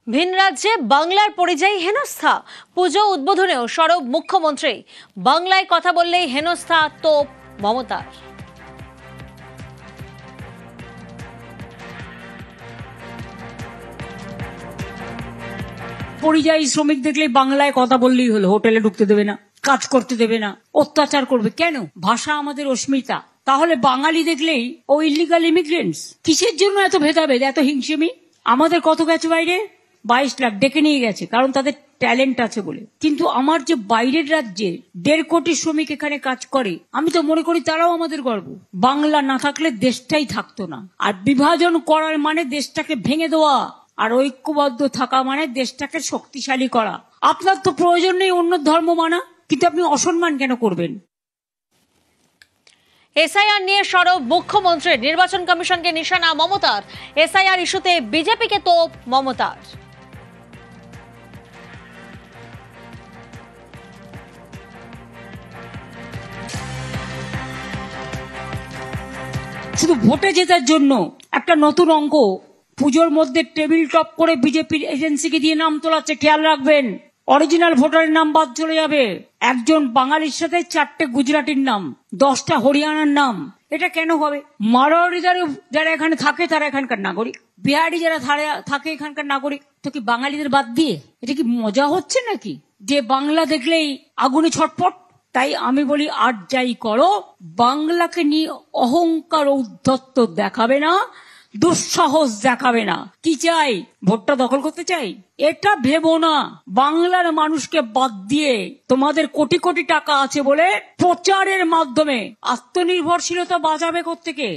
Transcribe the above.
ভিন রাজ্যে বাংলার পরিযায়ী হেনস্থা, পুজো উদ্বোধনেও সরব মুখ্যমন্ত্রী। বাংলায় কথা বললেই হেনস্থা তোপ মমতার। পরিযায়ী শ্রমিক দেখলে বাংলায় কথা বললেই হলো, হোটেলে ঢুকতে দেবে না, কাজ করতে দেবে না, অত্যাচার করবে। কেন? ভাষা আমাদের অস্মিতা। তাহলে বাঙালি দেখলেই ও ইলিগাল ইমিগ্রেন্টস। কিসের জন্য এত ভেদাভেদ, এত হিংসেমি? আমাদের কত গেছে বাইরে? 22 লাখ ডেকে নিয়ে গেছে, কারণ তাদের ট্যালেন্ট আছে বলে। কিন্তু আমার যে বাইরের রাজ্যে 1.5 কোটি শ্রমিক এখানে কাজ করে, আমি তো মনে করি তারাও আমাদের গর্ব। বাংলা না থাকলে দেশটাই থাকতো না। আর বিভাজন করার মানে দেশটাকে ভেঙে দেওয়া, আর ঐক্যবদ্ধ থাকা মানে দেশটাকে শক্তিশালী করা। আপনার তো প্রয়োজন নেই অন্য ধর্ম মানা, কিন্তু আপনি অসম্মান কেন করবেন? এসআইআর নিয়ে সরব মুখ্যমন্ত্রী। নির্বাচন কমিশনকে নিশানা মমতার। এসআইআর ইস্যুতে বিজেপিকে তোপ মমতার। শুধু ভোটে জেতার জন্য একটা নতুন অঙ্ক পুজোর মধ্যে টেবিল টপ করে বিজেপির এজেন্সিকে দিয়ে নাম তোলাচ্ছে। খেয়াল রাখবেন, অরিজিনাল ভোটারের নাম বাদ চলে যাবে। একজন বাঙালির সাথে 4টে গুজরাটির নাম, 10টা হরিয়ানার নাম। এটা কেন হবে? মারোয়াড়ি যারা এখানে থাকে তারা এখানকার নাগরিক, বিহারি যারা থাকে এখানকার নাগরিক। তো কি বাঙালিদের বাদ দিয়ে? এটা কি মজা হচ্ছে নাকি? যে বাংলা দেখলেই আগুনে ছটফট। তাই আমি বলি, আর যাই করো, বাংলাকে নিয়ে অহংকার ঔদ্ধত্য দেখাবে না, দুঃসাহস দেখাবে না। কি চাই? ভোটটা দখল করতে চাই? এটা ভেবো না। বাংলার মানুষকে বাদ দিয়ে তোমাদের কোটি কোটি টাকা আছে বলে প্রচারের মাধ্যমে আত্মনির্ভরশীলতা বাঁচাবে কোত্থেকে?